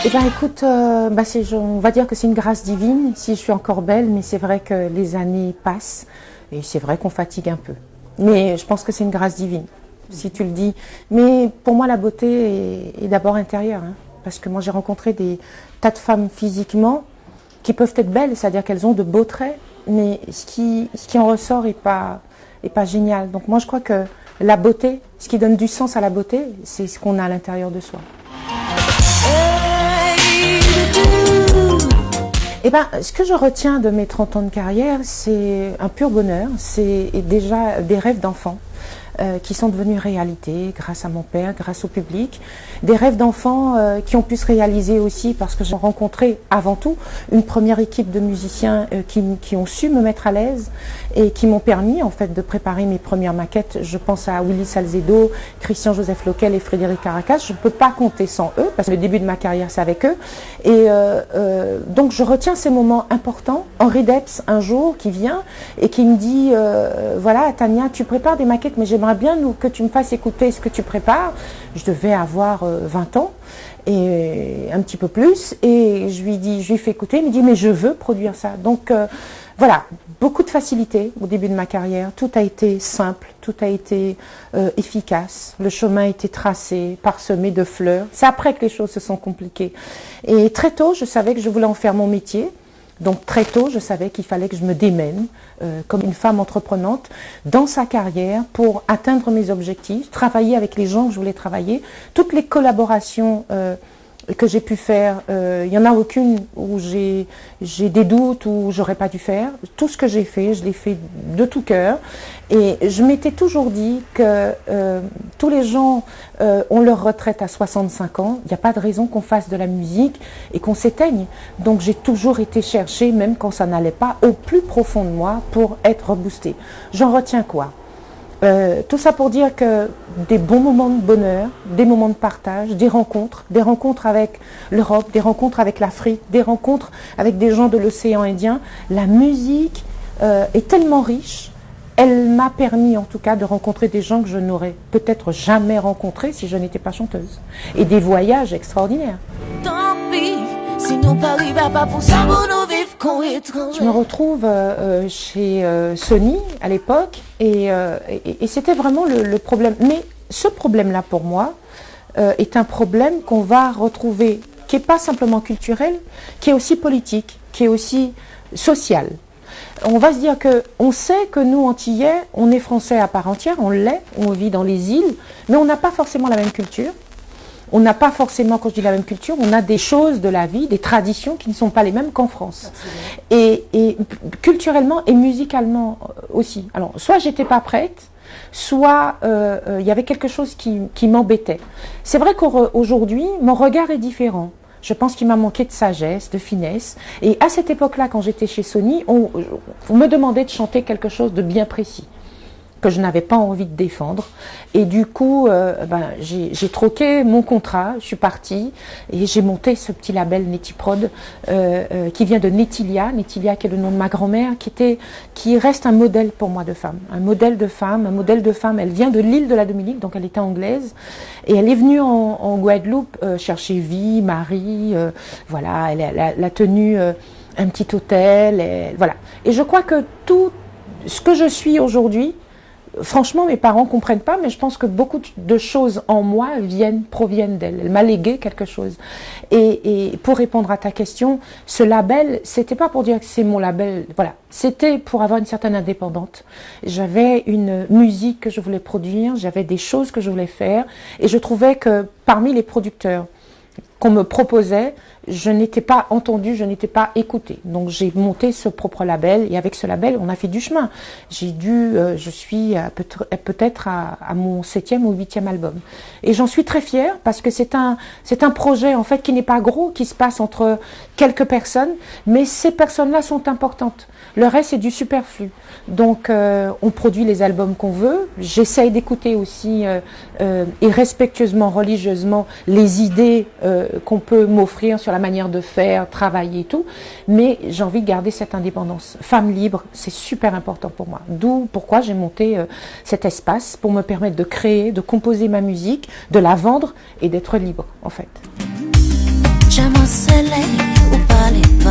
Eh ben écoute, on va dire que c'est une grâce divine, si je suis encore belle, mais c'est vrai que les années passent et c'est vrai qu'on fatigue un peu. Mais je pense que c'est une grâce divine, si tu le dis. Mais pour moi, la beauté est d'abord intérieure, hein, parce que moi j'ai rencontré des tas de femmes physiquement qui peuvent être belles, c'est-à-dire qu'elles ont de beaux traits, mais ce qui en ressort est pas génial. Donc moi je crois que la beauté, ce qui donne du sens à la beauté, c'est ce qu'on a à l'intérieur de soi. Eh ben, ce que je retiens de mes 30 ans de carrière, c'est un pur bonheur, c'est déjà des rêves d'enfant qui sont devenus réalité grâce à mon père, grâce au public. Des rêves d'enfants qui ont pu se réaliser aussi parce que j'ai rencontré avant tout une première équipe de musiciens qui ont su me mettre à l'aise et qui m'ont permis en fait de préparer mes premières maquettes. Je pense à Willy Salzedo, Christian-Joseph Loquel et Frédéric Caracas. Je ne peux pas compter sans eux parce que le début de ma carrière c'est avec eux. Et donc je retiens ces moments importants. Henri Depps un jour qui vient et qui me dit voilà Tania, tu prépares des maquettes mais j'aimerais bien que tu me fasses écouter ce que tu prépares. Je devais avoir 20 ans et un petit peu plus et je lui fais écouter, il me dit mais je veux produire ça. Donc voilà, beaucoup de facilité au début de ma carrière, tout a été simple, tout a été efficace, le chemin a été tracé, parsemé de fleurs. C'est après que les choses se sont compliquées. Et très tôt, je savais que je voulais en faire mon métier. Donc très tôt, je savais qu'il fallait que je me démène comme une femme entreprenante dans sa carrière pour atteindre mes objectifs, travailler avec les gens que je voulais travailler. Toutes les collaborations que j'ai pu faire, il n'y en a aucune où j'ai des doutes, où j'aurais pas dû faire. Tout ce que j'ai fait, je l'ai fait de tout cœur. Et je m'étais toujours dit que tous les gens ont leur retraite à 65 ans. Il n'y a pas de raison qu'on fasse de la musique et qu'on s'éteigne. Donc j'ai toujours été chercher, même quand ça n'allait pas, au plus profond de moi pour être reboostée. J'en retiens quoi ? Tout ça pour dire que des bons moments de bonheur, des moments de partage, des rencontres avec l'Europe, des rencontres avec l'Afrique, des rencontres avec des gens de l'océan Indien. La musique est tellement riche, elle m'a permis en tout cas de rencontrer des gens que je n'aurais peut-être jamais rencontrés si je n'étais pas chanteuse. Et des voyages extraordinaires. Tant pis, si nous pas arriver à pas pour ça, je me retrouve chez Sony à l'époque et c'était vraiment le problème. Mais ce problème-là pour moi est un problème qu'on va retrouver, qui n'est pas simplement culturel, qui est aussi politique, qui est aussi social. On va se dire qu'on sait que nous, Antillais, on est français à part entière, on l'est, on vit dans les îles, mais on n'a pas forcément la même culture. On n'a pas forcément, quand je dis la même culture, on a des choses de la vie, des traditions qui ne sont pas les mêmes qu'en France. Et culturellement et musicalement aussi. Alors, soit j'étais pas prête, soit il y avait quelque chose qui m'embêtait. C'est vrai qu'aujourd'hui, mon regard est différent. Je pense qu'il m'a manqué de sagesse, de finesse. Et à cette époque-là, quand j'étais chez Sony, on me demandait de chanter quelque chose de bien précis, que je n'avais pas envie de défendre. Et du coup, j'ai troqué mon contrat, je suis partie et j'ai monté ce petit label Netiprod qui vient de Netilia qui est le nom de ma grand-mère, qui reste un modèle pour moi de femme. Un modèle de femme. Elle vient de l'île de la Dominique, donc elle était anglaise. Et elle est venue en Guadeloupe chercher vie, mari, voilà, elle a tenu un petit hôtel, voilà. Et je crois que tout ce que je suis aujourd'hui, franchement, mes parents comprennent pas, mais je pense que beaucoup de choses en moi proviennent d'elle. Elle m'a légué quelque chose. Et pour répondre à ta question, ce label, c'était pas pour dire que c'est mon label, voilà. C'était pour avoir une certaine indépendance. J'avais une musique que je voulais produire, j'avais des choses que je voulais faire, et je trouvais que parmi les producteurs qu'on me proposait, je n'étais pas entendue, je n'étais pas écoutée. Donc j'ai monté ce propre label et avec ce label, on a fait du chemin. Je suis peut-être à mon 7e ou 8e album. Et j'en suis très fière parce que c'est un projet en fait qui n'est pas gros, qui se passe entre quelques personnes, mais ces personnes-là sont importantes. Le reste, c'est du superflu. Donc, on produit les albums qu'on veut. J'essaye d'écouter aussi, et respectueusement, religieusement, les idées qu'on peut m'offrir sur la manière de faire, travailler et tout, mais j'ai envie de garder cette indépendance. Femme libre, c'est super important pour moi. D'où pourquoi j'ai monté cet espace pour me permettre de créer, de composer ma musique, de la vendre et d'être libre en fait. J'aime un soleil ou pas les pas.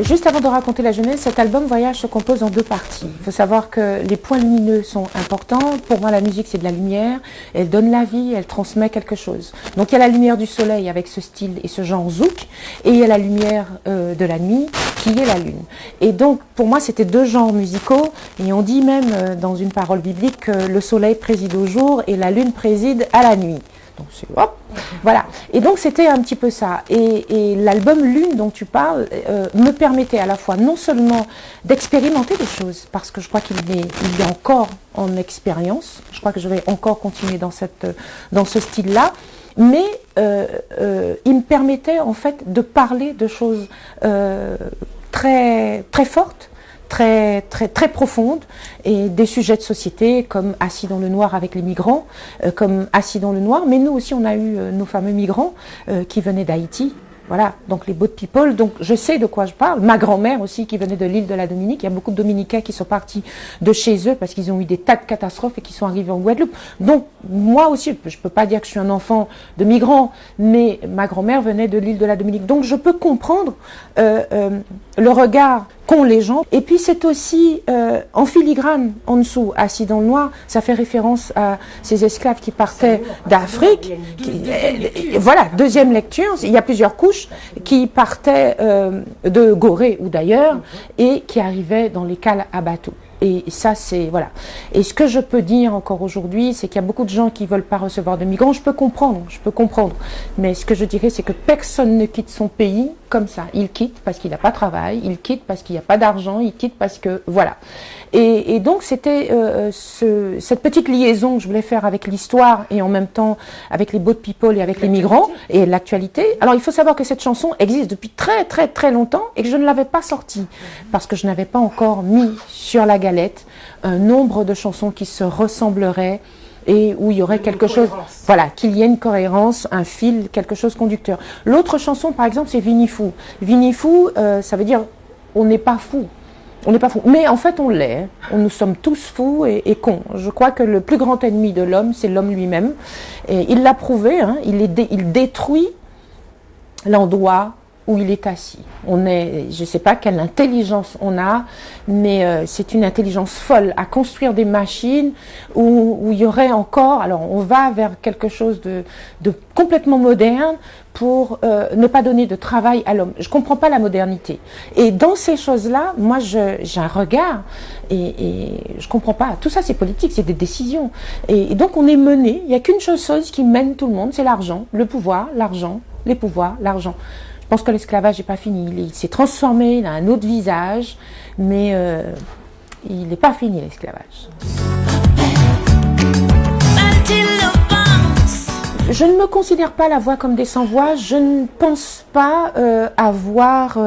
Juste avant de raconter la jeunesse, cet album Voyage se compose en 2 parties. Il faut savoir que les points lumineux sont importants. Pour moi, la musique, c'est de la lumière. Elle donne la vie, elle transmet quelque chose. Donc, il y a la lumière du soleil avec ce style et ce genre zouk. Et il y a la lumière de la nuit qui est la lune. Et donc, pour moi, c'était 2 genres musicaux. Et on dit même dans une parole biblique que le soleil préside au jour et la lune préside à la nuit. Donc, hop, voilà. Et donc, c'était un petit peu ça. Et l'album Lune dont tu parles me permettait à la fois non seulement d'expérimenter des choses, parce que je crois qu'il est encore en expérience, je crois que je vais encore continuer dans ce style-là, mais il me permettait en fait de parler de choses très, très fortes, très profonde, et des sujets de société comme Assis dans le noir avec les migrants, comme Assis dans le noir, mais nous aussi on a eu nos fameux migrants qui venaient d'Haïti. Voilà, donc les boat people, donc je sais de quoi je parle. Ma grand-mère aussi qui venait de l'île de la Dominique. Il y a beaucoup de Dominicains qui sont partis de chez eux parce qu'ils ont eu des tas de catastrophes et qui sont arrivés en Guadeloupe. Donc moi aussi, je peux pas dire que je suis un enfant de migrants, mais ma grand-mère venait de l'île de la Dominique. Donc je peux comprendre le regard qu'ont les gens. Et puis c'est aussi en filigrane en dessous, Assis dans le noir, ça fait référence à ces esclaves qui partaient d'Afrique. Voilà, deuxième lecture, il y a plusieurs couches, qui partaient de Gorée ou d'ailleurs et qui arrivaient dans les cales à bateau. Et ça, c'est, voilà. Et ce que je peux dire encore aujourd'hui, c'est qu'il y a beaucoup de gens qui veulent pas recevoir de migrants. Je peux comprendre. Mais ce que je dirais, c'est que personne ne quitte son pays comme ça. Il quitte parce qu'il n'a pas de travail, il quitte parce qu'il n'y a pas d'argent, il quitte parce que, voilà. Et donc, c'était cette petite liaison que je voulais faire avec l'histoire et en même temps avec les boat people et avec les migrants et l'actualité. Alors, il faut savoir que cette chanson existe depuis très longtemps et que je ne l'avais pas sortie parce que je n'avais pas encore mis sur la galette un nombre de chansons qui se ressembleraient et où il y aurait quelque chose, voilà, qu'il y ait une cohérence, un fil, quelque chose conducteur. L'autre chanson, par exemple, c'est Vinifou. Vinifou, ça veut dire on n'est pas fou. On n'est pas fou. Mais en fait, on l'est. Nous sommes tous fous et cons. Je crois que le plus grand ennemi de l'homme, c'est l'homme lui-même. Et il l'a prouvé, hein, il détruit l'endroit où il est assis. Je ne sais pas quelle intelligence on a, mais c'est une intelligence folle à construire des machines où il y aurait encore, alors on va vers quelque chose de complètement moderne pour ne pas donner de travail à l'homme. Je comprends pas la modernité. Et dans ces choses-là, moi j'ai un regard et je comprends pas. Tout ça c'est politique, c'est des décisions. Et donc on est mené, il n'y a qu'une chose qui mène tout le monde, c'est l'argent, le pouvoir, l'argent, les pouvoirs, l'argent. Je pense que l'esclavage n'est pas fini. Il s'est transformé, il a un autre visage, mais il n'est pas fini l'esclavage. Je ne me considère pas la voix comme des sans-voix. Je ne pense pas avoir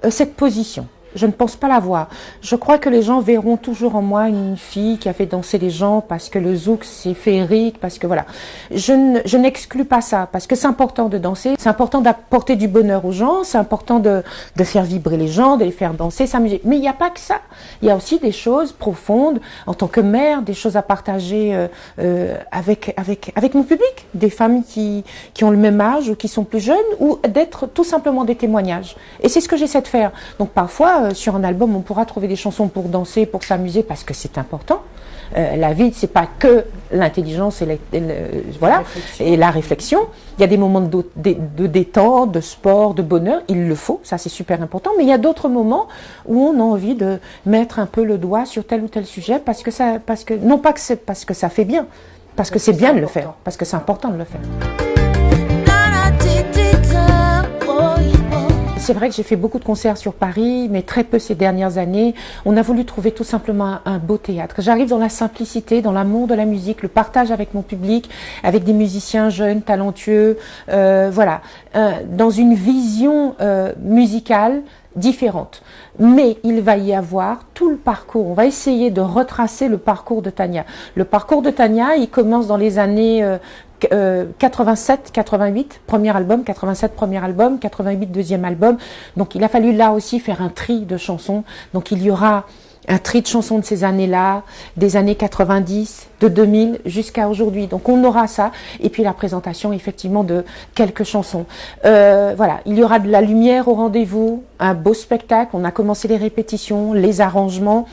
cette position. Je ne pense pas l'avoir. Je crois que les gens verront toujours en moi une fille qui a fait danser les gens parce que le zouk c'est féerique, parce que voilà. Je n'exclus pas ça parce que c'est important de danser, c'est important d'apporter du bonheur aux gens, c'est important de faire vibrer les gens, de les faire danser, s'amuser. Mais il n'y a pas que ça. Il y a aussi des choses profondes en tant que mère, des choses à partager avec mon public, des femmes qui ont le même âge ou qui sont plus jeunes, ou d'être tout simplement des témoignages. Et c'est ce que j'essaie de faire. Donc parfois sur un album, on pourra trouver des chansons pour danser, pour s'amuser, parce que c'est important. La vie, c'est pas que l'intelligence et voilà, et la réflexion. Il y a des moments de détente, de sport, de bonheur. Il le faut, ça c'est super important. Mais il y a d'autres moments où on a envie de mettre un peu le doigt sur tel ou tel sujet non pas que c'est parce que ça fait bien, parce que c'est bien de le faire, parce que c'est important de le faire. C'est vrai que j'ai fait beaucoup de concerts sur Paris, mais très peu ces dernières années. On a voulu trouver tout simplement un beau théâtre. J'arrive dans la simplicité, dans l'amour de la musique, le partage avec mon public, avec des musiciens jeunes, talentueux, voilà, dans une vision musicale différentes. Mais il va y avoir tout le parcours. On va essayer de retracer le parcours de Tania. Le parcours de Tania, il commence dans les années 87, 88, premier album, 87, premier album, 88, deuxième album. Donc il a fallu là aussi faire un tri de chansons. Donc il y aura un tri de chansons de ces années-là, des années 90, de 2000 jusqu'à aujourd'hui. Donc on aura ça, et puis la présentation effectivement de quelques chansons. Voilà, il y aura de la lumière au rendez-vous, un beau spectacle. On a commencé les répétitions, les arrangements.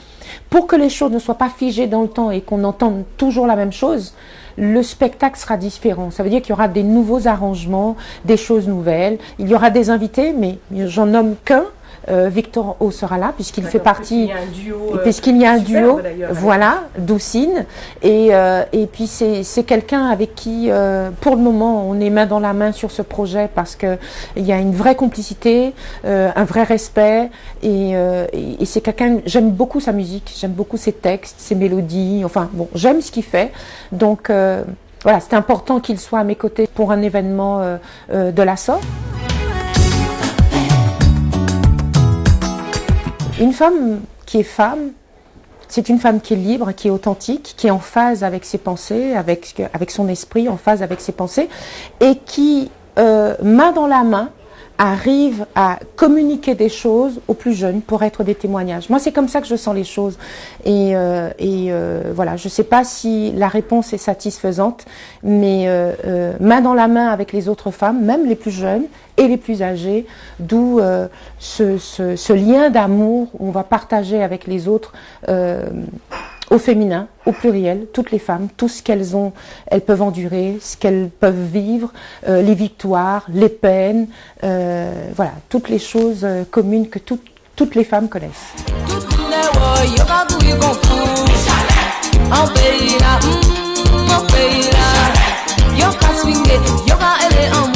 Pour que les choses ne soient pas figées dans le temps et qu'on entende toujours la même chose, le spectacle sera différent. Ça veut dire qu'il y aura des nouveaux arrangements, des choses nouvelles. Il y aura des invités, mais j'en nomme qu'un. Victor O sera là puisqu'il fait partie, puisqu'il y a un duo, voilà, Doucine, et puis c'est quelqu'un avec qui pour le moment on est main dans la main sur ce projet parce que il y a une vraie complicité, un vrai respect, et c'est quelqu'un, j'aime beaucoup sa musique, j'aime beaucoup ses textes, ses mélodies, enfin bon, j'aime ce qu'il fait, donc voilà, c'est important qu'il soit à mes côtés pour un événement de la sorte. Une femme qui est femme, c'est une femme qui est libre, qui est authentique, qui est en phase avec ses pensées, avec son esprit, en phase avec ses pensées, et qui, main dans la main, arrive à communiquer des choses aux plus jeunes pour être des témoignages. Moi, c'est comme ça que je sens les choses. Et voilà, je ne sais pas si la réponse est satisfaisante, mais main dans la main avec les autres femmes, même les plus jeunes et les plus âgées, d'où ce lien d'amour où on va partager avec les autres au féminin, au pluriel, toutes les femmes, tout ce qu'elles ont, elles peuvent endurer, ce qu'elles peuvent vivre, les victoires, les peines, voilà, toutes les choses communes que toutes les femmes connaissent. Yoga